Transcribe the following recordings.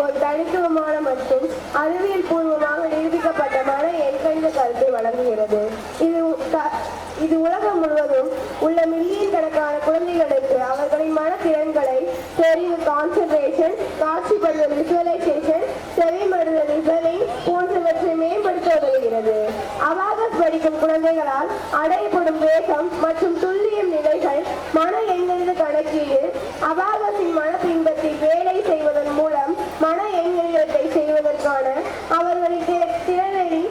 ஒரு தனித்துவமான மற்றும் அறிவியல் பூர்வமாக நிரூபிக்கப்பட்ட மன எண்கணித கருத்தை வழங்குகிறது. இது உலகம் முழுவதும் உள்ள மில்லியன் கணக்கான குழந்தைகளுக்கு அவர்களின் மனத்திறன்களை தெரிவு, கான்சென்ட்ரேஷன், காட்சிப்படுதல், விசுவலைசேஷன், செவிமடுதல், லிசனிங் போன்றவற்றை மேம்படுத்த உதவுகிறது. அபாகஸ் படிக்கும் குழந்தைகளால் அடையப்படும் வேகம் மற்றும் துல்லியம் நிலைகள் மன எண்கணித கணக்கீடு அபாகஸின் மன பின்பற்றி வேலை செய்வதன் மூலம் மன எண்கணிதத்தை செய்வதற்கான அவர்களின் திறனடி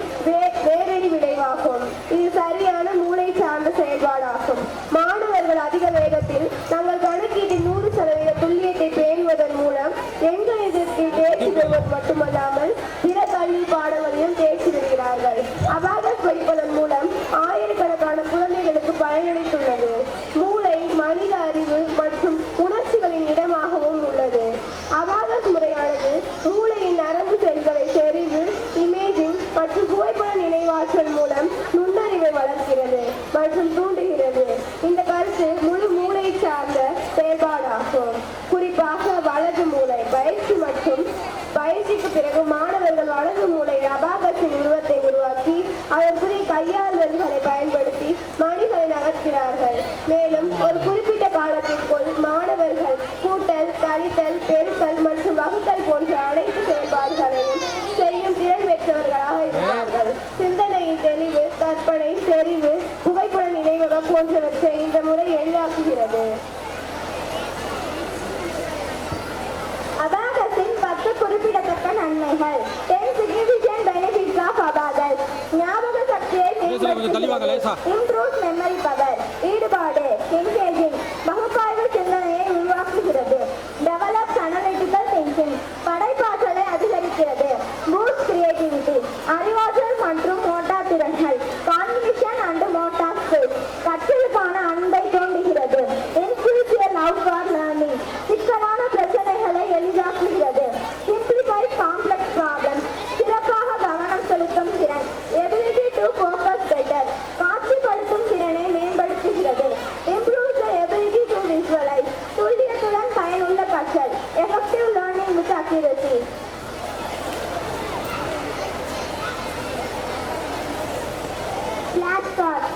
வேறடி விளைவாகும். இது சரியான மூளை சார்ந்த செயல்பாடாகும். மாணவர்கள் அதிக வேகத்தில் தங்கள் கணக்கீட்டின் 100% துல்லியத்தை பேணுவதன் மூலம் எண்கணிதத்தில் தேர்ச்சி பெறுவது மட்டுமல்லாமல் பிற கல்வி பாடங்களிலும் தேர்ச்சி பெறுகிறார்கள். அபாகஸ் படிப்பதன் மூலம் ஆயிரக்கணக்கான குழந்தைகளுக்கு பயனளித்துள்ளது. மூளை மனித அறிவு மற்றும் உணர்ச்சிகளின் இடமாகவும் உள்ளது. அபாகஸ் முறையானது மூளையின் நரம்பு செல்களை தெரிவு, இமேஜிங் மற்றும் புகைப்பட நினைவாற்றல் மூலம் நுண்ணறிவை வளர்க்கிறது மற்றும் தூண்டுகிறது. இந்த கருத்து முழு மூளை சார்ந்த செயல்பாடாகும். குறிப்பாக வலது மூளை பயிற்சி மற்றும் பயிற்சிக்கு பிறகு மாணவர்கள் வலது மூளையில் அபாகஸின் உருவத்தை உருவாக்கி அதற்குரிய கையாளுதல்களை பயன்படுத்தி மணிகளை நகர்த்தினார்கள். மேலும் ஒரு குறிப்பிட்ட காலத்திற்குள் மாணவர்கள் கூட்டல், கழித்தல், பெருக்கல் மற்றும் வகுத்தல் போன்ற அனைத்து செயல்பாடுகளையும் செய்யும் திறன் பெற்றவர்களாக இருந்தார்கள். சிந்தனையின் தெளிவு, கற்பனை, தெரிவு, புகைப்பட நினைவகம் போன்றவற்றை இந்த முறை எளிதாக்குகிறது. அபாகஸின் 10 குறிப்பிடத்தக்க நன்மைகள். 10 significant benefits of abacus. ஞாபக சக்தியை improves memory power. ஈடுபாடு engaging. பகுப்பாய்வு சிந்தனையை உருவாக்குகிறது. develops analytical thinking. படைப்பாற்றலை அதிகரிக்கிறது. boosts creativity. அறிவாற்றல் மற்றும் மோட்டார் திறன்கள். cognition and motor skills. கற்றலுக்கான அன்பை தூண்டுகிறது. increase your love for learning. சிக்கலான பிரச்சனைகளை எளிதாக்குகிறது. simplifies complex problems. சிறப்பாக கவனம் செலுத்தும் திறன். ability to focus better. காட்சிப்படுத்தும் திறனை மேம்படுத்துகிறது. improves the ability to visualize. துல்லியத்துடன் பயனுள்ள கற்றல். effective learning with accuracy. flashcards.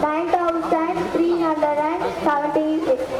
$9,376